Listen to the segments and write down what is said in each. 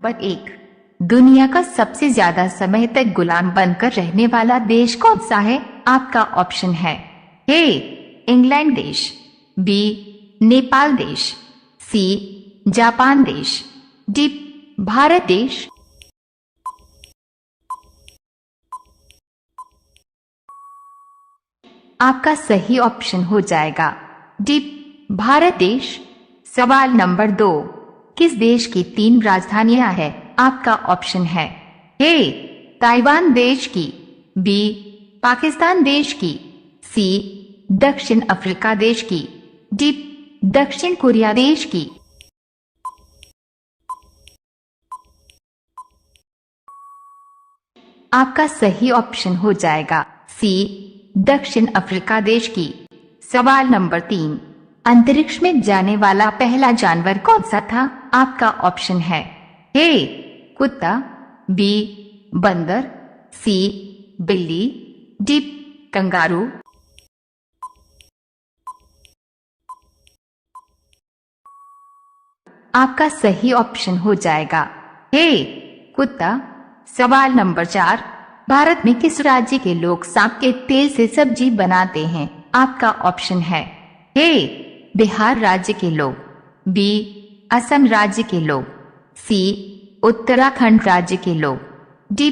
पर एक, दुनिया का सबसे ज्यादा समय तक गुलाम बनकर रहने वाला देश कौन सा है? आपका ऑप्शन है ए इंग्लैंड देश, बी नेपाल देश, सी जापान देश, डी भारत देश। आपका सही ऑप्शन हो जाएगा डी भारत देश। सवाल नंबर 2, किस देश की 3 राजधानियां हैं? आपका ऑप्शन है ए ताइवान देश की, बी पाकिस्तान देश की, सी दक्षिण अफ्रीका देश की, डी दक्षिण कोरिया देश की। आपका सही ऑप्शन हो जाएगा सी दक्षिण अफ्रीका देश की। सवाल नंबर 3, अंतरिक्ष में जाने वाला पहला जानवर कौन सा था? आपका ऑप्शन है ए कुत्ता, बी बंदर, सी बिल्ली, डी कंगारू। आपका सही ऑप्शन हो जाएगा ए कुत्ता। सवाल नंबर 4, भारत में किस राज्य के लोग सांप के तेल से सब्जी बनाते हैं? आपका ऑप्शन है ए बिहार राज्य के लोग, बी असम राज्य के लोग, सी उत्तराखंड राज्य के लोग, डी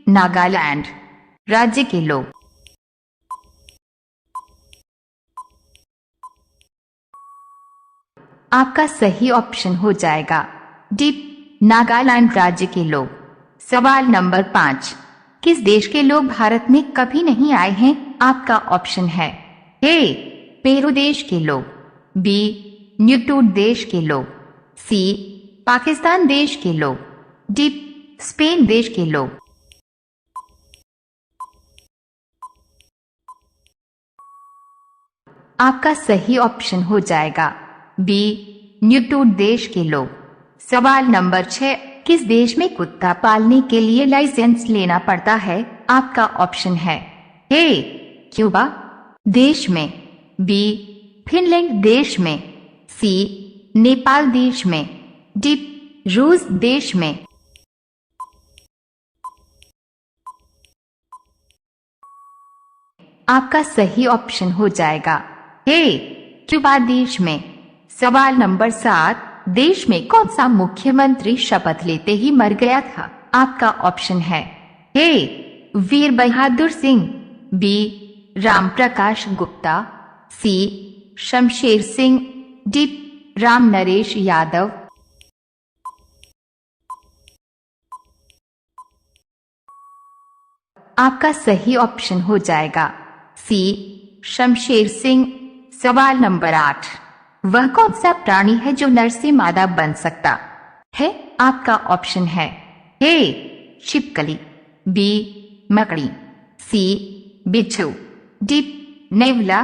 नागालैंड राज्य के लोग। आपका सही ऑप्शन हो जाएगा डी नागालैंड राज्य के लोग। सवाल नंबर 5, किस देश के लोग भारत में कभी नहीं आए हैं? आपका ऑप्शन है ए पेरू देश के लोग, बी न्यूटूड देश के लोग, सी पाकिस्तान देश के लोग, डी स्पेन देश के लोग। आपका सही ऑप्शन हो जाएगा बी न्यूटूड देश के लोग। सवाल नंबर 6, किस देश में कुत्ता पालने के लिए लाइसेंस लेना पड़ता है? आपका ऑप्शन है ए क्यूबा देश में, बी फिनलैंड देश में, सी नेपाल देश में, डी रूस देश में। आपका सही ऑप्शन हो जाएगा ए क्यूबा देश में। सवाल नंबर 7, देश में कौन सा मुख्यमंत्री शपथ लेते ही मर गया था? आपका ऑप्शन है ए वीर बहादुर सिंह, बी राम प्रकाश गुप्ता, सी शमशेर सिंह, डी राम नरेश यादव। आपका सही ऑप्शन हो जाएगा सी शमशेर सिंह। सवाल नंबर 8, वह कौन सा प्राणी है जो नर से मादा बन सकता है? आपका ऑप्शन है ए छिपकली, बी मकड़ी, सी बिच्छू, डी नेवला।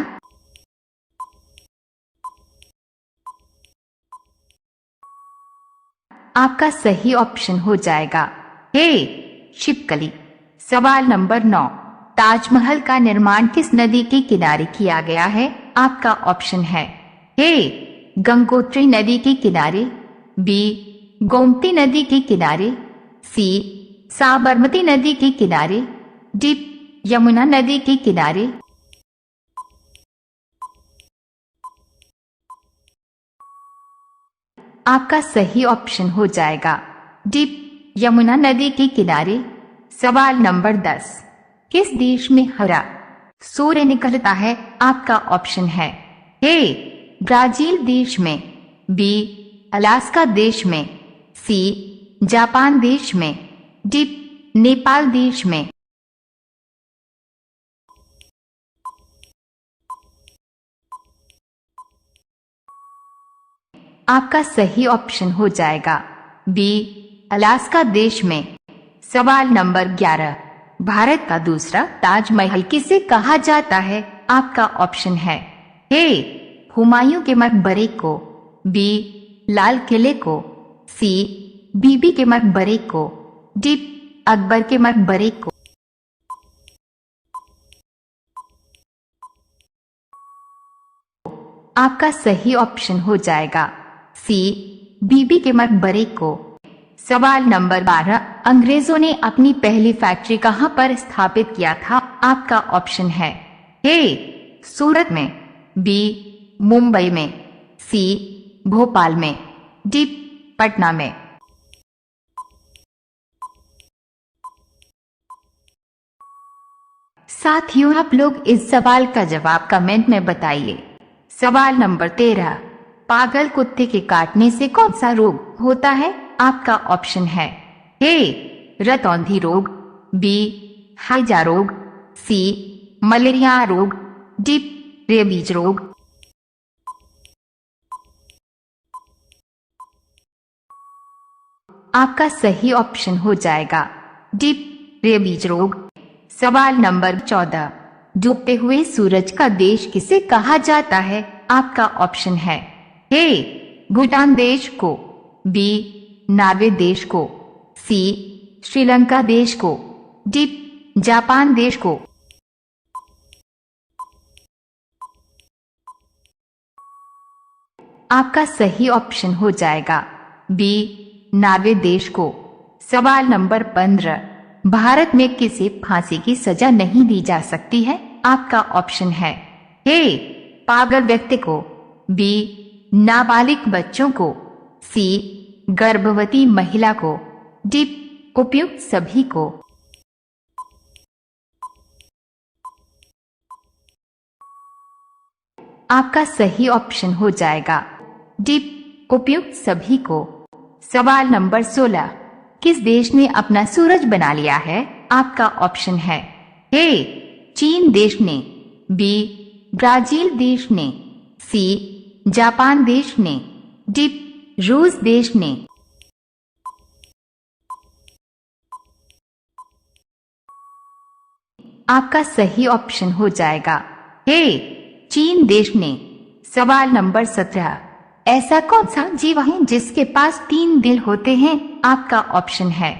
आपका सही ऑप्शन हो जाएगा ए छिपकली। सवाल नंबर 9, ताजमहल का निर्माण किस नदी के किनारे किया गया है? आपका ऑप्शन है ए गंगोत्री नदी के किनारे, बी गोमती नदी के किनारे, सी साबरमती नदी के किनारे, डी यमुना नदी के किनारे। आपका सही ऑप्शन हो जाएगा डी यमुना नदी के किनारे। सवाल नंबर 10, किस देश में हरा सूर्य निकलता है? आपका ऑप्शन है ए ब्राजील देश में, बी अलास्का देश में, सी जापान देश में, डी नेपाल देश में। आपका सही ऑप्शन हो जाएगा बी अलास्का देश में। सवाल नंबर 11, भारत का दूसरा ताजमहल किसे कहा जाता है? आपका ऑप्शन है ए हुमायूं के मकबरे को, बी लाल किले को, सी बीबी के मकबरे को, डी अकबर के मकबरे को। आपका सही ऑप्शन हो जाएगा सी बीबी के मकबरे को। सवाल नंबर 12, अंग्रेजों ने अपनी पहली फैक्ट्री कहां पर स्थापित किया था? आपका ऑप्शन है ए सूरत में, बी मुंबई में, सी भोपाल में, डी पटना में। साथियों, आप लोग इस सवाल का जवाब कमेंट में बताइए। सवाल नंबर 13, पागल कुत्ते के काटने से कौन सा रोग होता है? आपका ऑप्शन है ए रतौंधी रोग, बी हैजा रोग, सी मलेरिया रोग, डी रेबीज रोग। आपका सही ऑप्शन हो जाएगा डी रेबीज रोग। सवाल नंबर 14, डूबते हुए सूरज का देश किसे कहा जाता है? आपका ऑप्शन है ए भूटान देश को, बी नॉर्वे देश को, सी श्रीलंका देश को, डी जापान देश को। आपका सही ऑप्शन हो जाएगा बी नॉर्वे देश को। सवाल नंबर 15, भारत में किसे फांसी की सजा नहीं दी जा सकती है? आपका ऑप्शन है ए पागल व्यक्ति को, बी नाबालिग बच्चों को, सी गर्भवती महिला को, डी उपयुक्त सभी को। आपका सही ऑप्शन हो जाएगा डी उपयुक्त सभी को। सवाल नंबर 16, किस देश ने अपना सूरज बना लिया है? आपका ऑप्शन है ए चीन देश ने, बी ब्राजील देश ने, सी जापान देश ने, डी रूस देश ने। आपका सही ऑप्शन हो जाएगा ए चीन देश ने। सवाल नंबर 17, ऐसा कौन सा जीव है जिसके पास 3 दिल होते हैं? आपका ऑप्शन है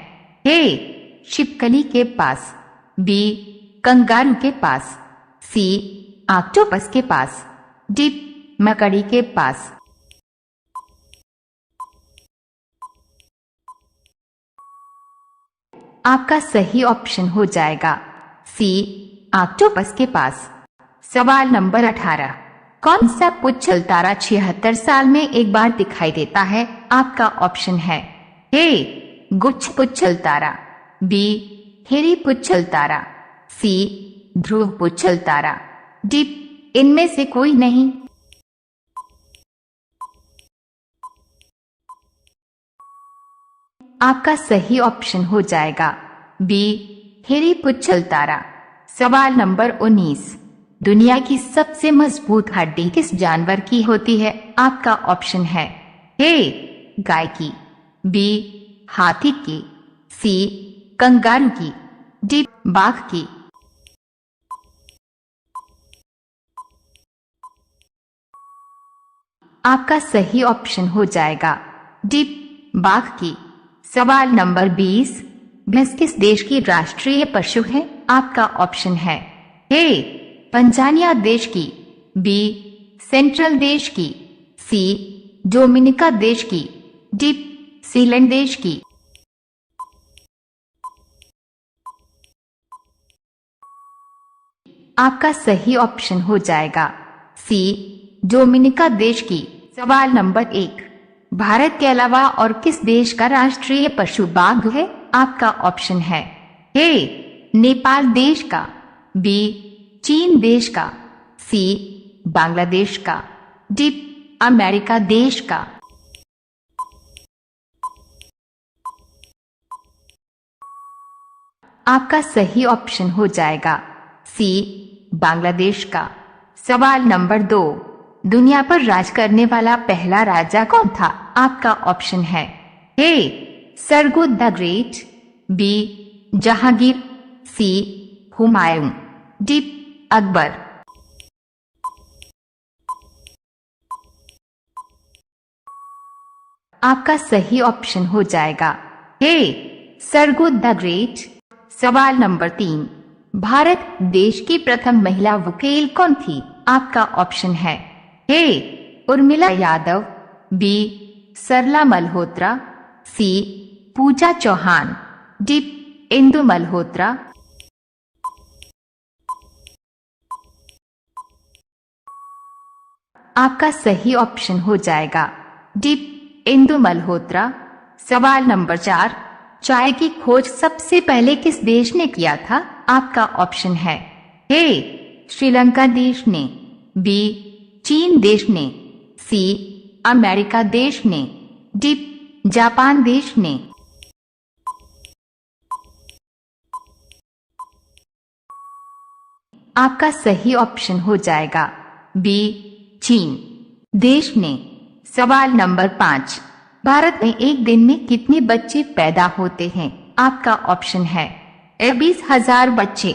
ए छिपकली के पास, बी कंगारू के पास, सी ऑक्टोपस के पास, डी मकड़ी के पास। आपका सही ऑप्शन हो जाएगा सी ऑक्टोपस के पास। सवाल नंबर 18, कौन सा पुच्छल तारा 76 साल में एक बार दिखाई देता है? आपका ऑप्शन है ए गुच्छ पुच्छल तारा, बी हिरी पुच्छल तारा, सी ध्रुव पुच्छल तारा, डी इनमें से कोई नहीं। आपका सही ऑप्शन हो जाएगा बी हिरी पुच्छल तारा। सवाल नंबर 19, दुनिया की सबसे मजबूत हड्डी किस जानवर की होती है? आपका ऑप्शन है ए गाय की, बी हाथी की, सी कंगारू की, डी बाघ की। आपका सही ऑप्शन हो जाएगा डी बाघ की। सवाल नंबर 20, भैंस किस देश की राष्ट्रीय पशु है? आपका ऑप्शन है ए तंजानिया देश की, बी सेंट्रल देश की, सी डोमिनिका देश की, डी सीलैंड देश की। आपका सही ऑप्शन हो जाएगा सी डोमिनिका देश की। सवाल नंबर 1, भारत के अलावा और किस देश का राष्ट्रीय पशु बाघ है? आपका ऑप्शन है ए नेपाल देश का, बी चीन देश का, सी बांग्लादेश का, डी अमेरिका देश का। आपका सही ऑप्शन हो जाएगा सी बांग्लादेश का। सवाल नंबर 2, दुनिया पर राज करने वाला पहला राजा कौन था? आपका ऑप्शन है ए सरगुद the great, B Jahangir, C Humayun, D Akbar. आपका सही ऑप्शन हो जाएगा ए सरगुद द ग्रेट। सवाल नंबर 3, भारत देश की प्रथम महिला वकील कौन थी? आपका ऑप्शन है ए उर्मिला यादव, बी सरला मल्होत्रा, सी पूजा चौहान, डी इंदु मल्होत्रा। आपका सही ऑप्शन हो जाएगा डी इंदु मल्होत्रा। सवाल नंबर 4, चाय की खोज सबसे पहले किस देश ने किया था? आपका ऑप्शन है ए श्रीलंका देश ने, बी चीन देश ने, सी अमेरिका देश ने, डी जापान देश ने। आपका सही ऑप्शन हो जाएगा बी चीन देश ने। सवाल नंबर 5, भारत में एक दिन में कितने बच्चे पैदा होते हैं? आपका ऑप्शन है ए 20,000 बच्चे,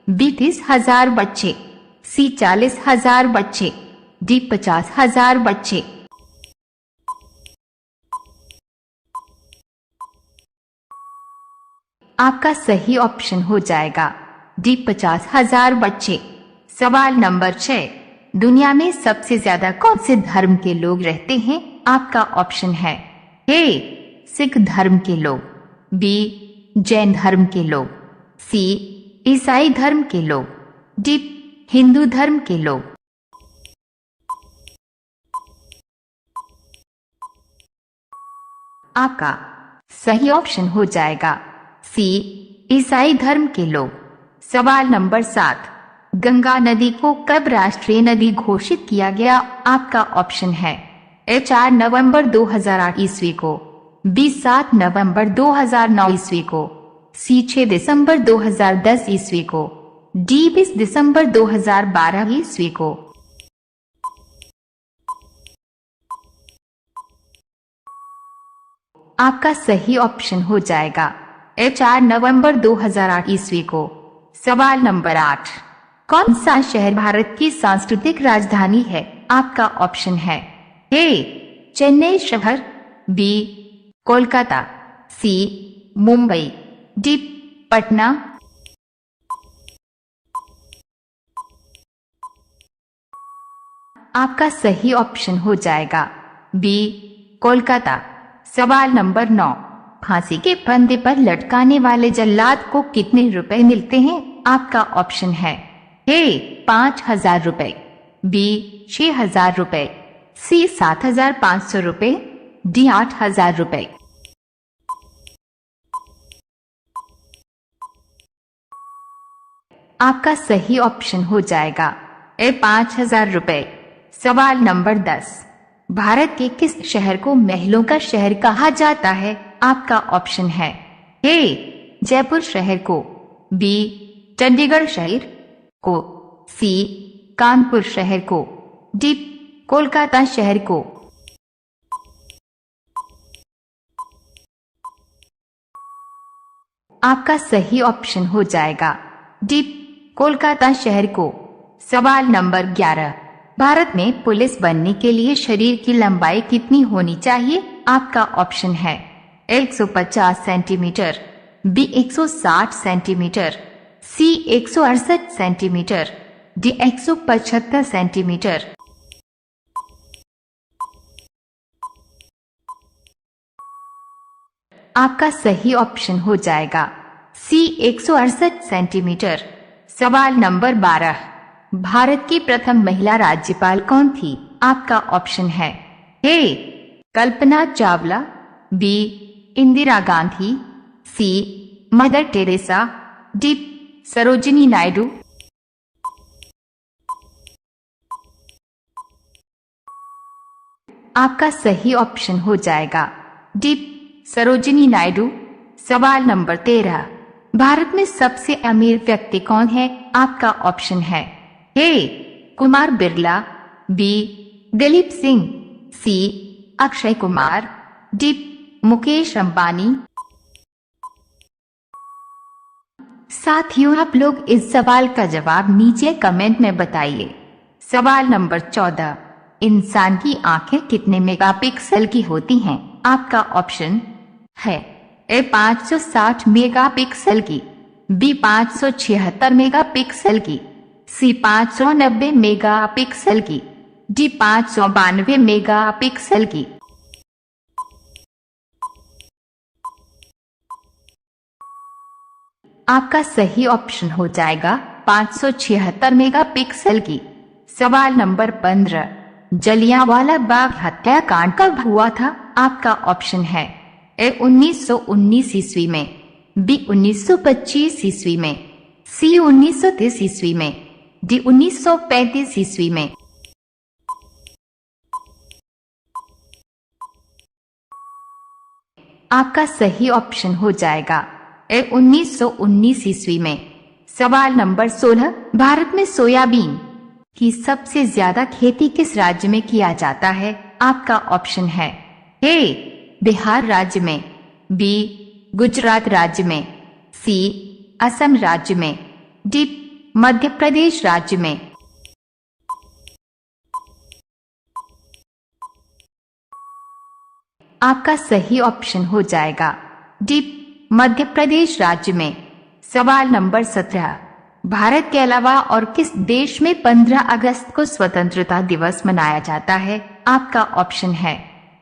बी 30,000 बच्चे, सी 40,000 बच्चे, डी 50,000 बच्चे। आपका सही ऑप्शन हो जाएगा डी 50,000 बच्चे। सवाल नंबर 6, दुनिया में सबसे ज्यादा कौन से धर्म के लोग रहते हैं? आपका ऑप्शन है ए सिख धर्म के लोग, बी जैन धर्म के लोग, सी ईसाई धर्म के लोग, डी हिंदू धर्म के लोग। आपका सही ऑप्शन हो जाएगा सी ईसाई धर्म के लोग। सवाल नंबर 7, गंगा नदी को कब राष्ट्रीय नदी घोषित किया गया? आपका ऑप्शन है ए 4 नवंबर 2008 ईस्वी को, बी 7 नवंबर 2009 ईस्वी को, सी 6 दिसंबर 2010 ईस्वी को, डी 20 दिसंबर 2012 ईस्वी को। आपका सही ऑप्शन हो जाएगा ए 4 नवंबर 2008 ईस्वी को। सवाल नंबर 8, कौन सा शहर भारत की सांस्कृतिक राजधानी है? आपका ऑप्शन है ए चेन्नई शहर, बी कोलकाता, सी मुंबई, डी पटना। आपका सही ऑप्शन हो जाएगा बी कोलकाता। सवाल नंबर 9, फांसी के फंदे पर लटकाने वाले जल्लाद को कितने रुपए मिलते हैं? आपका ऑप्शन है ए 5,000 रुपए, बी 6,000 रुपए, सी 7,500 रुपए, डी 8,000 रुपए। आपका सही ऑप्शन हो जाएगा ए 5,000 रुपए। सवाल नंबर 10, भारत के किस शहर को महलों का शहर कहा जाता है? आपका ऑप्शन है ए जयपुर शहर को, बी चंडीगढ़ शहर को, सी कानपुर शहर को, डी कोलकाता शहर को। आपका सही ऑप्शन हो जाएगा डी कोलकाता शहर को। सवाल नंबर 11, भारत में पुलिस बनने के लिए शरीर की लंबाई कितनी होनी चाहिए? आपका ऑप्शन है 150 centimetre, B 160 centimetre, C 168 centimetre, D 175 centimetre. आपका सही ऑप्शन हो जाएगा सी 168 सेंटीमीटर। सवाल नंबर 12, भारत की प्रथम महिला राज्यपाल कौन थी? आपका ऑप्शन है A Kalpana Chawla, B Indira Gandhi, C Mother Teresa, D Sarojini Naidu. आपका सही ऑप्शन हो जाएगा डी सरोजिनी नायडू। सवाल नंबर 13, भारत में सबसे अमीर व्यक्ति कौन है? आपका ऑप्शन है ए कुमार बिरला, बी दिलीप सिंह, सी अक्षय कुमार, डी मुकेश अंबानी। साथियों, आप लोग इस सवाल का जवाब नीचे कमेंट में बताइए। सवाल नंबर 14, इंसान की आंखें कितने मेगापिक्सल की होती हैं? आपका ऑप्शन है ए 560 मेगापिक्सल की, बी 576 मेगापिक्सल की, सी 590 मेगापिक्सल की, डी 592 मेगापिक्सल की। आपका सही ऑप्शन हो जाएगा 576 मेगापिक्सल की। सवाल नंबर 15, जलियांवाला बाग हत्याकांड कब हुआ था? आपका ऑप्शन है ए 1919 ईस्वी में, बी 1925 ईस्वी में, सी 1930 ईस्वी में, डी 1935 ईस्वी में। आपका सही ऑप्शन हो जाएगा ए 1919 ईस्वी में। सवाल नंबर 16, भारत में सोयाबीन की सबसे ज्यादा खेती किस राज्य में किया जाता है? आपका ऑप्शन है ए बिहार राज्य में, बी गुजरात राज्य में, सी असम राज्य में, डी मध्य प्रदेश राज्य में। आपका सही ऑप्शन हो जाएगा डी मध्य प्रदेश राज्य में। सवाल नंबर 17, भारत के अलावा और किस देश में 15 अगस्त को स्वतंत्रता दिवस मनाया जाता है? आपका ऑप्शन है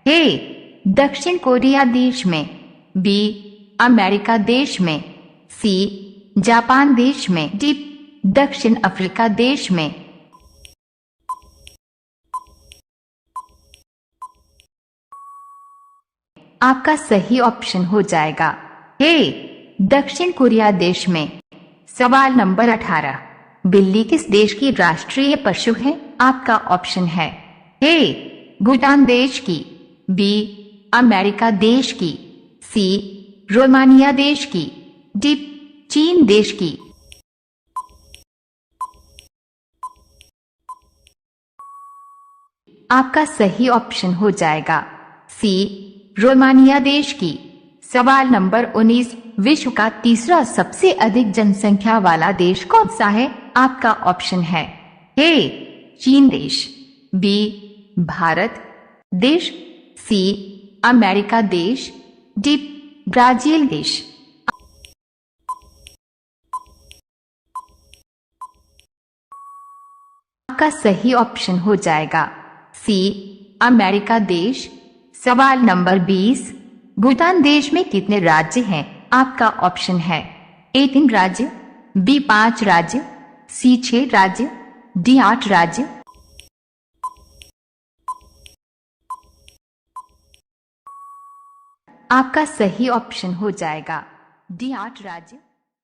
ए दक्षिण कोरिया देश में, बी अमेरिका देश में, सी जापान देश में, डी दक्षिण अफ्रीका देश में। आपका सही ऑप्शन हो जाएगा ए दक्षिण कोरिया देश में। सवाल नंबर 18, बिल्ली किस देश की राष्ट्रीय पशु है? आपका ऑप्शन है ए भूटान देश की, बी अमेरिका देश की, सी रोमानिया देश की, डी चीन देश की। आपका सही ऑप्शन हो जाएगा सी रोमानिया देश की। सवाल नंबर 19, विश्व का तीसरा सबसे अधिक जनसंख्या वाला देश कौन सा है? आपका ऑप्शन है ए चीन देश, बी भारत देश, सी अमेरिका देश, डी ब्राजील देश। आपका सही ऑप्शन हो जाएगा सी अमेरिका देश। सवाल नंबर 20, भूटान देश में कितने राज्य हैं? आपका ऑप्शन है ए 3 राज्य, बी 5 राज्य, सी 6 राज्य, डी 8 राज्य। आपका सही ऑप्शन हो जाएगा डी 8 राज्य।